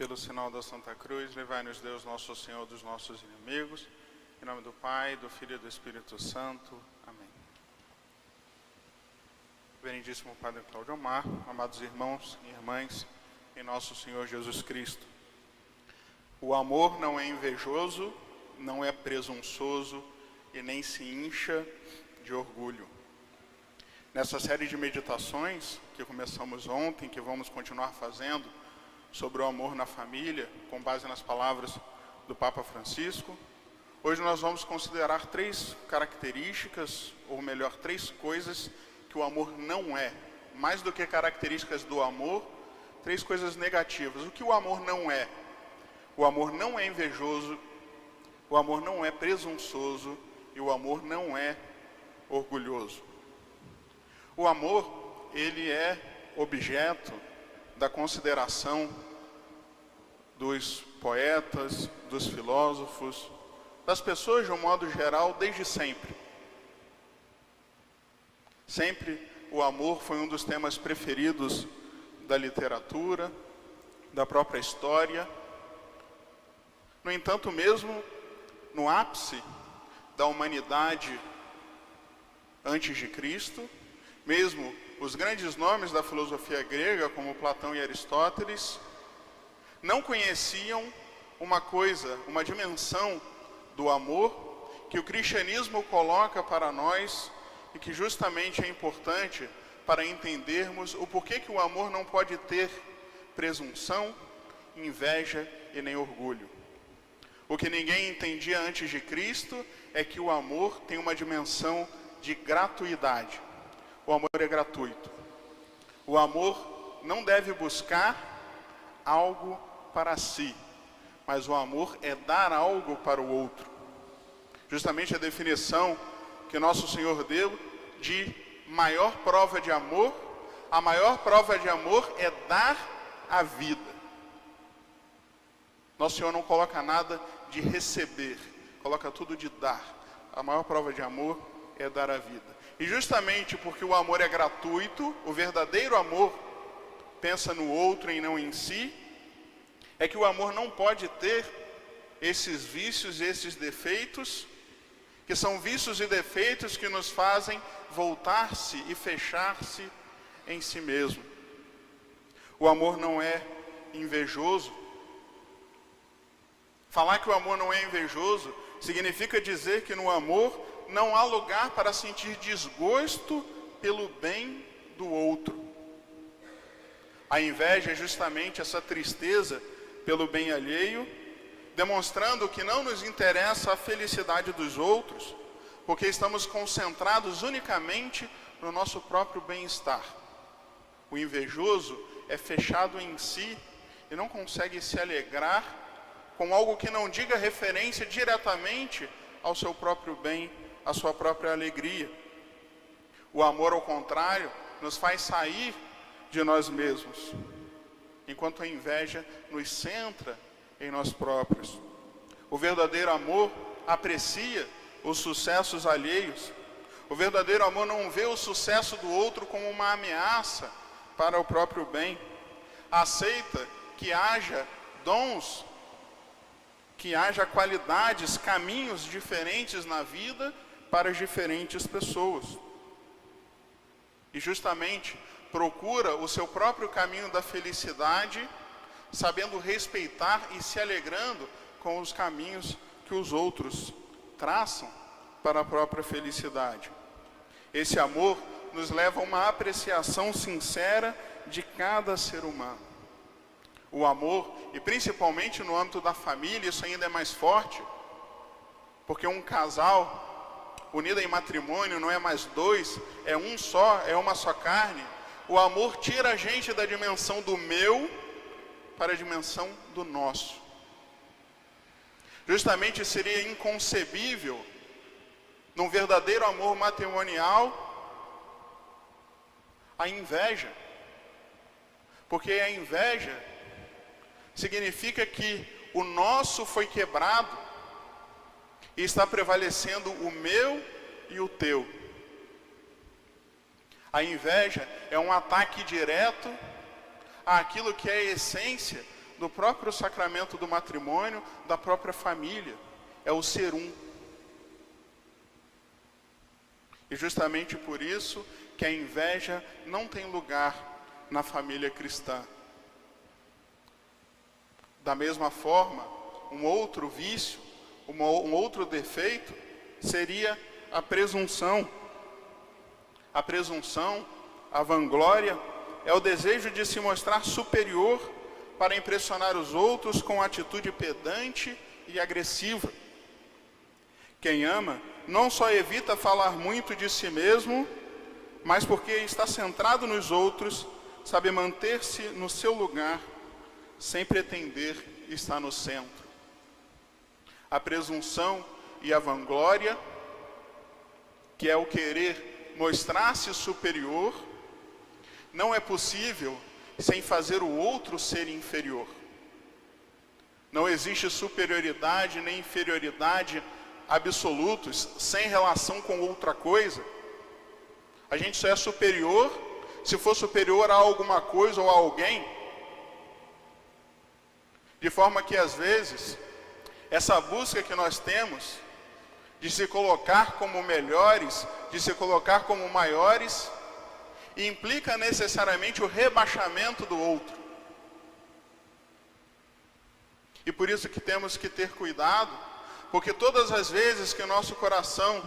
Pelo sinal da Santa Cruz, livrai-nos Deus, nosso Senhor, dos nossos inimigos. Em nome do Pai, do Filho e do Espírito Santo. Amém. Benedíssimo Padre Cláudio Omar, amados irmãos e irmãs, em nosso Senhor Jesus Cristo. O amor não é invejoso, não é presunçoso e nem se incha de orgulho. Nessa série de meditações que começamos ontem, que vamos continuar fazendo, sobre o amor na família, com base nas palavras do Papa Francisco, hoje nós vamos considerar 3 características, ou melhor, 3 coisas que o amor não é. Mais do que características do amor, 3 coisas negativas. O que o amor não é? O amor não é invejoso, o amor não é presunçoso e o amor não é orgulhoso. O amor, ele é objeto da consideração dos poetas, dos filósofos, das pessoas de um modo geral, desde sempre. Sempre o amor foi um dos temas preferidos da literatura, da própria história. No entanto, mesmo no ápice da humanidade antes de Cristo, mesmo os grandes nomes da filosofia grega, como Platão e Aristóteles, não conheciam uma coisa, uma dimensão do amor que o cristianismo coloca para nós e que justamente é importante para entendermos o porquê que o amor não pode ter presunção, inveja e nem orgulho. O que ninguém entendia antes de Cristo é que o amor tem uma dimensão de gratuidade. O amor é gratuito. O amor não deve buscar algo para si, mas o amor é dar algo para o outro. Justamente a definição que nosso Senhor deu de maior prova de amor, a maior prova de amor é dar a vida. Nosso Senhor não coloca nada de receber, coloca tudo de dar. A maior prova de amor é dar a vida. E justamente porque o amor é gratuito, o verdadeiro amor pensa no outro e não em si, é que o amor não pode ter esses vícios e esses defeitos, que são vícios e defeitos que nos fazem voltar-se e fechar-se em si mesmo. O amor não é invejoso. Falar que o amor não é invejoso significa dizer que no amor não há lugar para sentir desgosto pelo bem do outro. A inveja é justamente essa tristeza pelo bem alheio, demonstrando que não nos interessa a felicidade dos outros, porque estamos concentrados unicamente no nosso próprio bem-estar. O invejoso é fechado em si e não consegue se alegrar com algo que não diga referência diretamente ao seu próprio bem, à sua própria alegria. O amor, ao contrário, nos faz sair de nós mesmos, enquanto a inveja nos centra em nós próprios. O verdadeiro amor aprecia os sucessos alheios. O verdadeiro amor não vê o sucesso do outro como uma ameaça para o próprio bem. Aceita que haja dons, que haja qualidades, caminhos diferentes na vida para as diferentes pessoas. E justamente procura o seu próprio caminho da felicidade, sabendo respeitar e se alegrando com os caminhos que os outros traçam para a própria felicidade. Esse amor nos leva a uma apreciação sincera de cada ser humano. O amor, e principalmente no âmbito da família, isso ainda é mais forte, porque um casal unido em matrimônio não é mais 2, é um só, é uma só carne. O amor tira a gente da dimensão do meu para a dimensão do nosso. Justamente seria inconcebível, num verdadeiro amor matrimonial, a inveja. Porque a inveja significa que o nosso foi quebrado e está prevalecendo o meu e o teu. A inveja é um ataque direto àquilo que é a essência do próprio sacramento do matrimônio, da própria família. É o ser um. E justamente por isso que a inveja não tem lugar na família cristã. Da mesma forma, um outro vício, um outro defeito seria a presunção. A presunção, a vanglória, é o desejo de se mostrar superior para impressionar os outros com atitude pedante e agressiva. Quem ama não só evita falar muito de si mesmo, mas porque está centrado nos outros, sabe manter-se no seu lugar, sem pretender estar no centro. A presunção e a vanglória, que é o querer mostrar-se superior, não é possível sem fazer o outro ser inferior. Não existe superioridade nem inferioridade absolutos sem relação com outra coisa. A gente só é superior se for superior a alguma coisa ou a alguém. De forma que às vezes essa busca que nós temos de se colocar como melhores, de se colocar como maiores, implica necessariamente o rebaixamento do outro. E por isso que temos que ter cuidado, porque todas as vezes que o nosso coração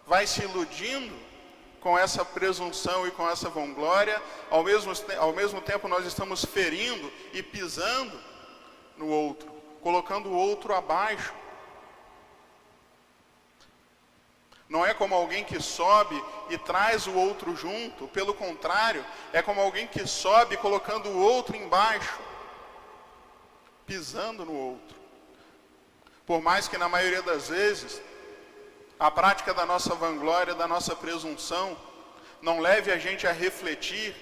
vai se iludindo com essa presunção e com essa vanglória, ao mesmo tempo nós estamos ferindo e pisando no outro, colocando o outro abaixo. Não é como alguém que sobe e traz o outro junto, pelo contrário, é como alguém que sobe colocando o outro embaixo, pisando no outro. Por mais que na maioria das vezes a prática da nossa vanglória, da nossa presunção, não leve a gente a refletir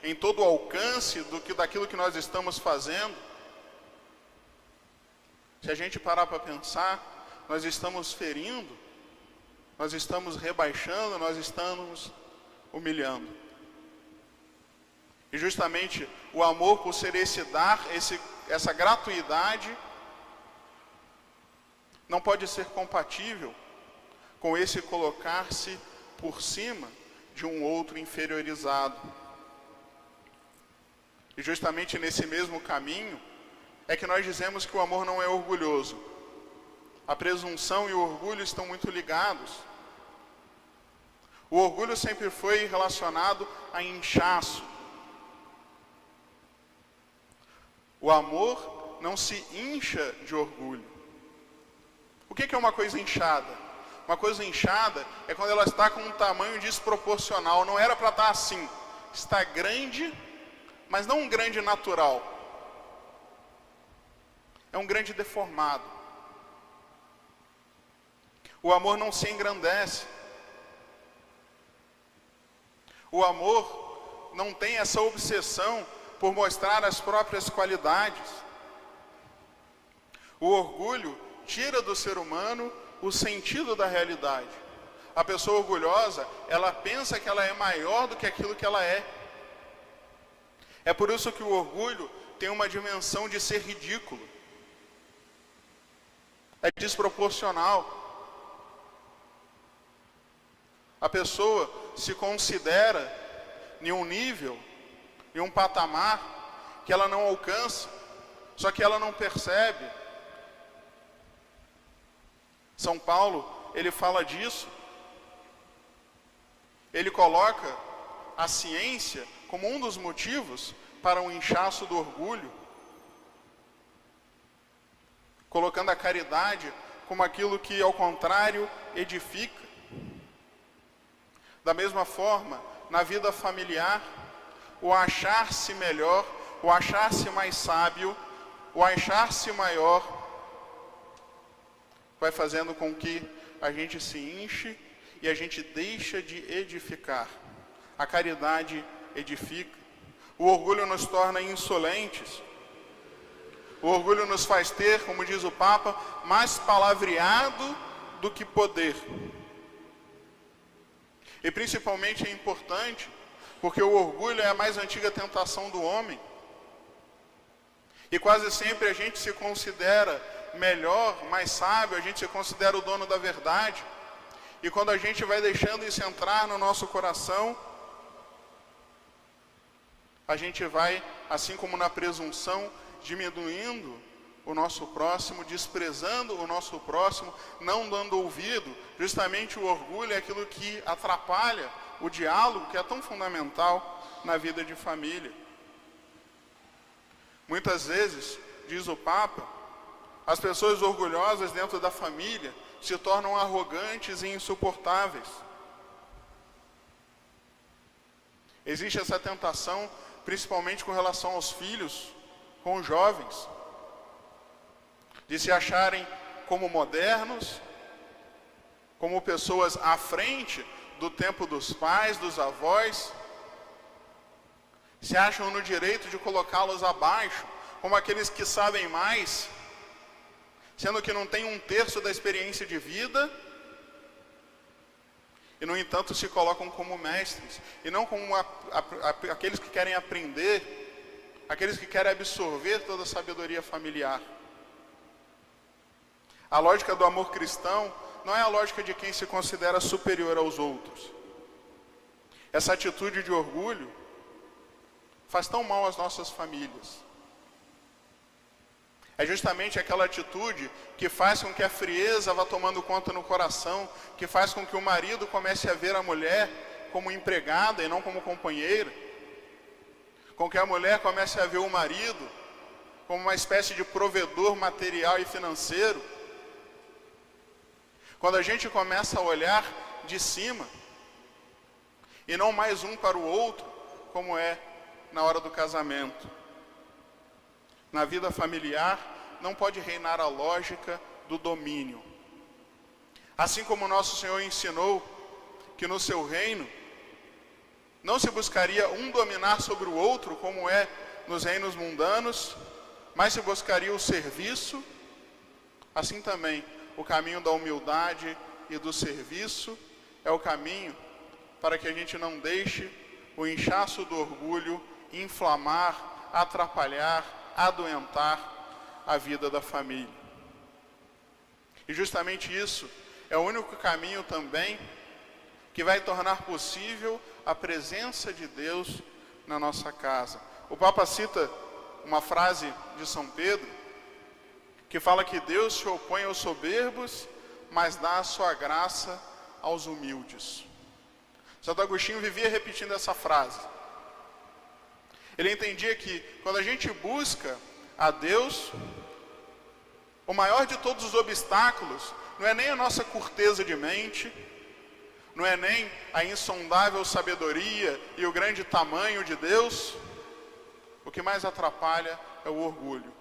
em todo o alcance daquilo que nós estamos fazendo, se a gente parar para pensar, nós estamos ferindo, nós estamos rebaixando, nós estamos humilhando. E justamente o amor, por ser esse dar, essa gratuidade, não pode ser compatível com esse colocar-se por cima de um outro inferiorizado. E justamente nesse mesmo caminho é que nós dizemos que o amor não é orgulhoso. A presunção e o orgulho estão muito ligados. O orgulho sempre foi relacionado a inchaço. O amor não se incha de orgulho. O que é uma coisa inchada? Uma coisa inchada é quando ela está com um tamanho desproporcional. Não era para estar assim. Está grande, mas não um grande natural. É um grande deformado. O amor não se engrandece. O amor não tem essa obsessão por mostrar as próprias qualidades. O orgulho tira do ser humano o sentido da realidade. A pessoa orgulhosa, ela pensa que ela é maior do que aquilo que ela é. É por isso que o orgulho tem uma dimensão de ser ridículo. É desproporcional. A pessoa se considera em um nível, em um patamar que ela não alcança, só que ela não percebe. São Paulo, ele fala disso. Ele coloca a ciência como um dos motivos para um inchaço do orgulho, colocando a caridade como aquilo que, ao contrário, edifica. Da mesma forma, na vida familiar, o achar-se melhor, o achar-se mais sábio, o achar-se maior, vai fazendo com que a gente se enche e a gente deixa de edificar. A caridade edifica. O orgulho nos torna insolentes. O orgulho nos faz ter, como diz o Papa, mais palavreado do que poder. E principalmente é importante, porque o orgulho é a mais antiga tentação do homem. E quase sempre a gente se considera melhor, mais sábio, a gente se considera o dono da verdade. E quando a gente vai deixando isso entrar no nosso coração, a gente vai, assim como na presunção, diminuindo o nosso próximo, desprezando o nosso próximo, não dando ouvido. Justamente o orgulho é aquilo que atrapalha o diálogo, que é tão fundamental na vida de família. Muitas vezes, diz o Papa, as pessoas orgulhosas dentro da família se tornam arrogantes e insuportáveis. Existe essa tentação, principalmente com relação aos filhos, com os jovens, de se acharem como modernos, como pessoas à frente do tempo dos pais, dos avós, se acham no direito de colocá-los abaixo, como aqueles que sabem mais, sendo que não têm 1/3 da experiência de vida, e no entanto se colocam como mestres, e não como aqueles que querem aprender, aqueles que querem absorver toda a sabedoria familiar. A lógica do amor cristão não é a lógica de quem se considera superior aos outros. Essa atitude de orgulho faz tão mal às nossas famílias. É justamente aquela atitude que faz com que a frieza vá tomando conta no coração, que faz com que o marido comece a ver a mulher como empregada e não como companheira, com que a mulher comece a ver o marido como uma espécie de provedor material e financeiro. Quando a gente começa a olhar de cima, e não mais um para o outro, como é na hora do casamento. Na vida familiar, não pode reinar a lógica do domínio. Assim como nosso Senhor ensinou que no seu reino não se buscaria um dominar sobre o outro, como é nos reinos mundanos, mas se buscaria o serviço, assim também o caminho da humildade e do serviço é o caminho para que a gente não deixe o inchaço do orgulho inflamar, atrapalhar, adoentar a vida da família. E justamente isso é o único caminho também que vai tornar possível a presença de Deus na nossa casa. O Papa cita uma frase de São Pedro, que fala que Deus se opõe aos soberbos, mas dá a sua graça aos humildes. Santo Agostinho vivia repetindo essa frase. Ele entendia que quando a gente busca a Deus, o maior de todos os obstáculos não é nem a nossa curteza de mente, não é nem a insondável sabedoria e o grande tamanho de Deus. O que mais atrapalha é o orgulho.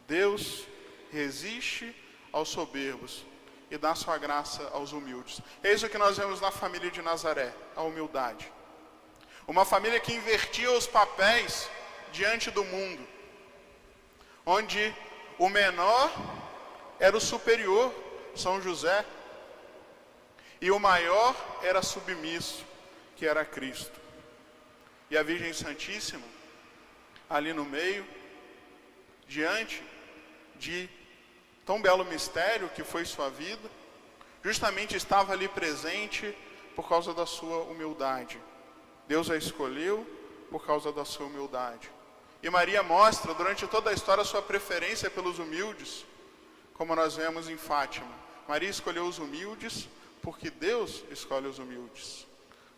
Deus resiste aos soberbos e dá sua graça aos humildes. É isso que nós vemos na família de Nazaré, a humildade. Uma família que invertia os papéis diante do mundo, onde o menor era o superior, São José, e o maior era submisso, que era Cristo. E a Virgem Santíssima, ali no meio, diante de tão belo mistério que foi sua vida, justamente estava ali presente por causa da sua humildade. Deus a escolheu por causa da sua humildade. E Maria mostra durante toda a história a sua preferência pelos humildes, como nós vemos em Fátima. Maria escolheu os humildes porque Deus escolhe os humildes.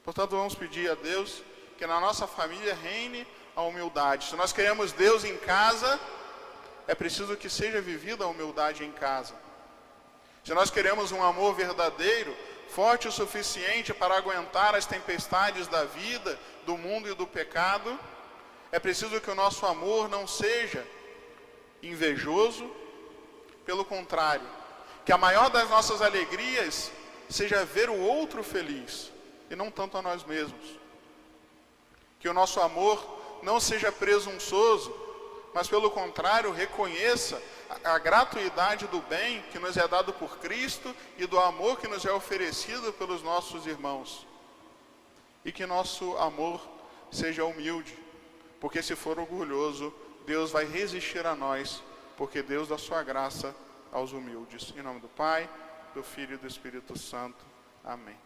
Portanto, vamos pedir a Deus que na nossa família reine a humildade. Se nós queremos Deus em casa, é preciso que seja vivida a humildade em casa. Se nós queremos um amor verdadeiro, forte o suficiente para aguentar as tempestades da vida, do mundo e do pecado, é preciso que o nosso amor não seja invejoso, pelo contrário, que a maior das nossas alegrias seja ver o outro feliz, e não tanto a nós mesmos. Que o nosso amor não seja presunçoso, mas pelo contrário, reconheça a gratuidade do bem que nos é dado por Cristo e do amor que nos é oferecido pelos nossos irmãos. E que nosso amor seja humilde, porque se for orgulhoso, Deus vai resistir a nós, porque Deus dá sua graça aos humildes. Em nome do Pai, do Filho e do Espírito Santo. Amém.